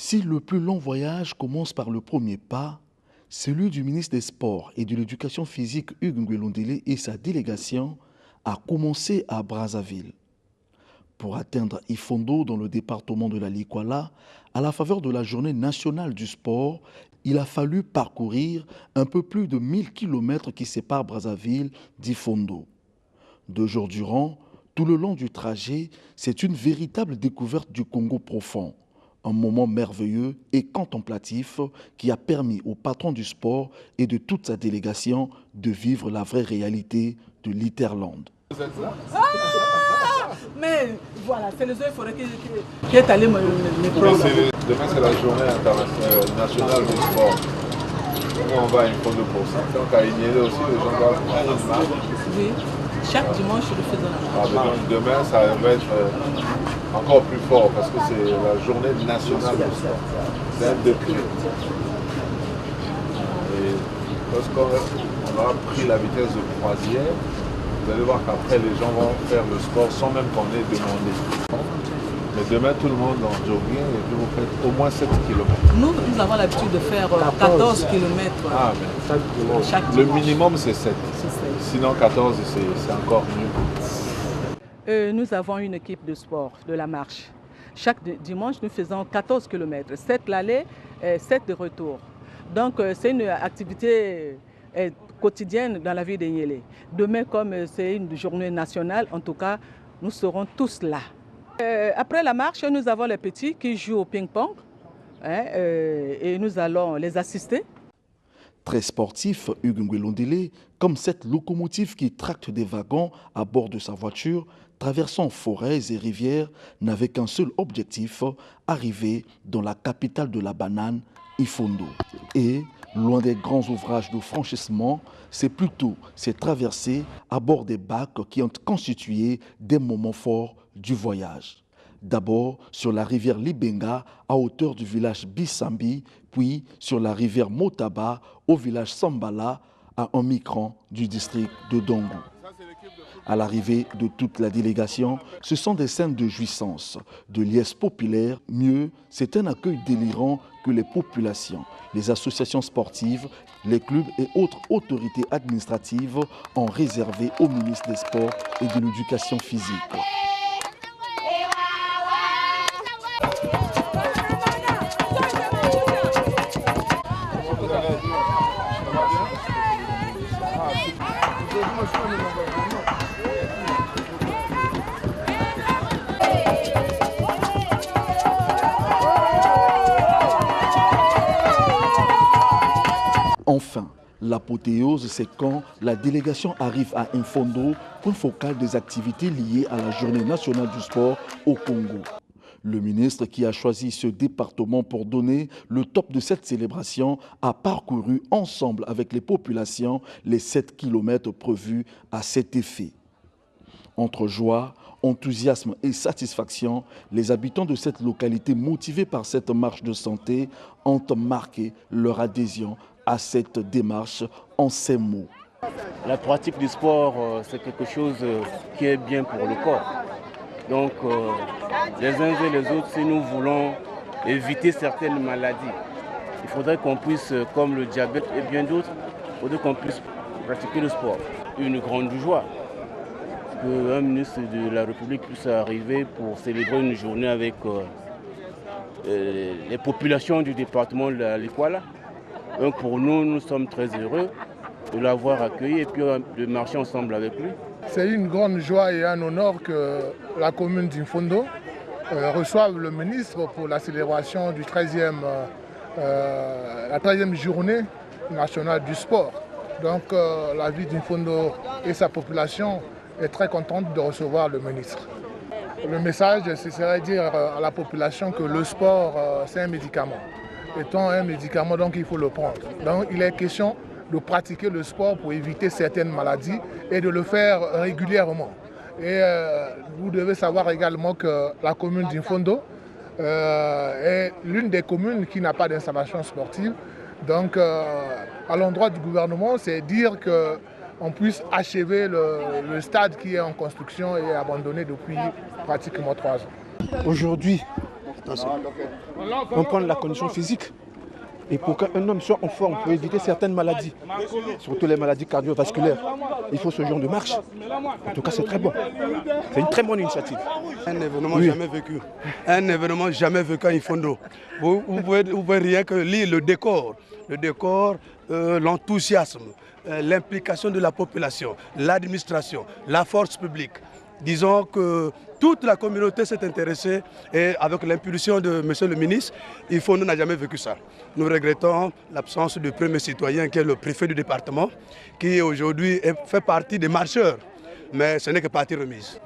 Si le plus long voyage commence par le premier pas, celui du ministre des Sports et de l'Éducation physique Hugues Nguelondele et sa délégation a commencé à Brazzaville. Pour atteindre Ifondo dans le département de la Likwala, à la faveur de la journée nationale du sport, il a fallu parcourir un peu plus de 1000 km qui séparent Brazzaville d'Ifondo. 2 jours durant, tout le long du trajet, c'est une véritable découverte du Congo profond. Un moment merveilleux et contemplatif qui a permis au patron du sport et de toute sa délégation de vivre la vraie réalité de l'Iterland. Mais voilà, c'est les eaux forêts qui est allé me prendre. Demain, c'est la journée nationale du sport. Nous, on va à Ifondo pour ça. Donc, à Ignélé aussi, les gens doivent faire une marche. Oui, chaque dimanche, je le fais dans la marche. Demain, ça va être encore plus fort parce que c'est la journée nationale du sport. C'est un défi. Et lorsqu'on aura pris la vitesse de croisière, vous allez voir qu'après, les gens vont faire le sport sans même qu'on ait demandé. Mais demain, tout le monde en jogging et puis vous faites au moins 7 km. Nous avons l'habitude de faire 14 km chaque dimanche. Le minimum, c'est 7. Sinon, 14, c'est encore mieux. Nous avons une équipe de sport, de la marche. Chaque dimanche, nous faisons 14 km, 7 l'aller et 7 de retour. Donc, c'est une activité quotidienne dans la vie d'Ignélé. Demain, comme c'est une journée nationale, en tout cas, nous serons tous là. Après la marche, nous avons les petits qui jouent au ping-pong et nous allons les assister. Très sportif, Hugues Nguelondele, comme cette locomotive qui tracte des wagons à bord de sa voiture, traversant forêts et rivières, n'avait qu'un seul objectif, arriver dans la capitale de la banane, Ifondo. Et, loin des grands ouvrages de franchissement, c'est plutôt ces traversées à bord des bacs qui ont constitué des moments forts du voyage. D'abord sur la rivière Libenga à hauteur du village Bisambi, puis sur la rivière Motaba au village Sambala à 1 micron du district de Dongo. À l'arrivée de toute la délégation, ce sont des scènes de jouissance, de liesse populaire. Mieux, c'est un accueil délirant que les populations, les associations sportives, les clubs et autres autorités administratives ont réservé au ministre des Sports et de l'Éducation physique. Enfin, l'apothéose, c'est quand la délégation arrive à Ifondo, point focal des activités liées à la journée nationale du sport au Congo. Le ministre qui a choisi ce département pour donner le top de cette célébration a parcouru ensemble avec les populations les 7 km prévus à cet effet. Entre joie, enthousiasme et satisfaction, les habitants de cette localité motivés par cette marche de santé ont marqué leur adhésion à cette démarche en ces mots. La pratique du sport, c'est quelque chose qui est bien pour le corps. Donc, les uns et les autres, si nous voulons éviter certaines maladies, il faudrait qu'on puisse, comme le diabète et bien d'autres, il faudrait qu'on puisse pratiquer le sport. Une grande joie qu'un ministre de la République puisse arriver pour célébrer une journée avec les populations du département de la Likwala. Donc pour nous, nous sommes très heureux de l'avoir accueilli et puis de marcher ensemble avec lui. C'est une grande joie et un honneur que la commune d'Ifondo reçoive le ministre pour la célébration du la 13e journée nationale du sport. Donc la ville d'Ifondo et sa population est très contente de recevoir le ministre. Le message, ce serait dire à la population que le sport, c'est un médicament. Étant un médicament, donc il faut le prendre. Donc il est question de pratiquer le sport pour éviter certaines maladies et de le faire régulièrement. Et vous devez savoir également que la commune d'Ifondo est l'une des communes qui n'a pas d'installation sportive. Donc à l'endroit du gouvernement, c'est dire qu'on puisse achever le stade qui est en construction et abandonné depuis pratiquement 3 ans. Aujourd'hui, attention. Comprendre la condition physique. Et pour qu'un homme soit en forme, pour éviter certaines maladies, surtout les maladies cardiovasculaires, il faut ce genre de marche. En tout cas, c'est très bon. C'est une très bonne initiative. Un événement jamais vécu. Un événement jamais vécu à Ifondo. Vous pouvez rien que lire le décor, l'enthousiasme, l'implication de la population, l'administration, la force publique. Disons que toute la communauté s'est intéressée et avec l'impulsion de M. le ministre, Ifondo n'a jamais vécu ça. Nous regrettons l'absence du premier citoyen qui est le préfet du département, qui aujourd'hui fait partie des marcheurs, mais ce n'est que partie remise.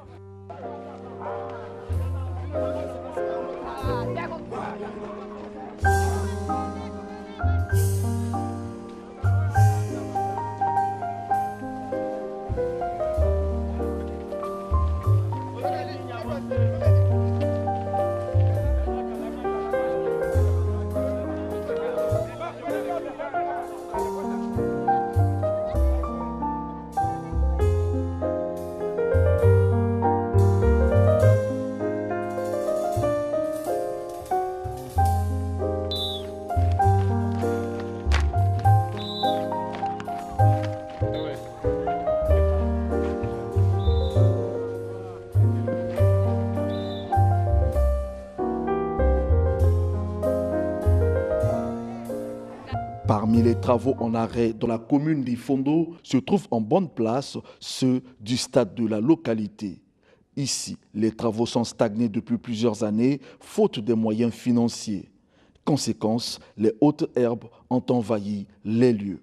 Parmi les travaux en arrêt dans la commune d'Ifondo se trouvent en bonne place ceux du stade de la localité. Ici, les travaux sont stagnés depuis plusieurs années, faute de moyens financiers. Conséquence, les hautes herbes ont envahi les lieux.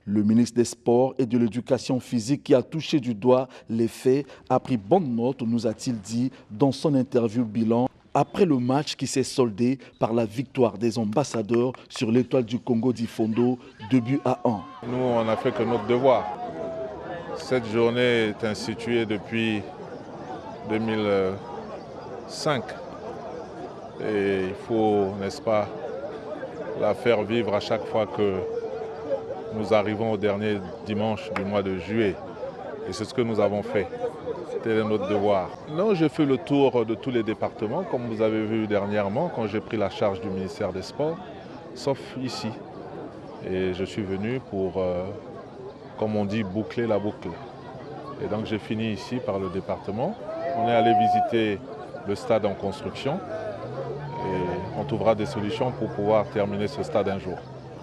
Le ministre des Sports et de l'Éducation physique, qui a touché du doigt les faits, a pris bonne note, nous a-t-il dit dans son interview bilan, après le match qui s'est soldé par la victoire des ambassadeurs sur l'Étoile du Congo d'Ifondo, 2-1. Nous, on n'a fait que notre devoir. Cette journée est instituée depuis 2005. Et il faut, n'est-ce pas, la faire vivre à chaque fois que nous arrivons au dernier dimanche du mois de juillet. Et c'est ce que nous avons fait. C'était notre devoir. Non, j'ai fait le tour de tous les départements, comme vous avez vu dernièrement, quand j'ai pris la charge du ministère des Sports, sauf ici. Et je suis venu pour, comme on dit, boucler la boucle. Et donc j'ai fini ici par le département. On est allé visiter le stade en construction et on trouvera des solutions pour pouvoir terminer ce stade un jour.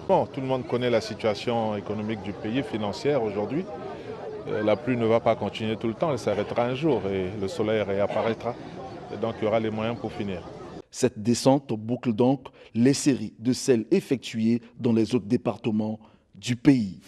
Bon, tout le monde connaît la situation économique du pays, financière aujourd'hui. La pluie ne va pas continuer tout le temps, elle s'arrêtera un jour et le soleil réapparaîtra. Et donc il y aura les moyens pour finir. Cette descente boucle donc les séries de celles effectuées dans les autres départements du pays.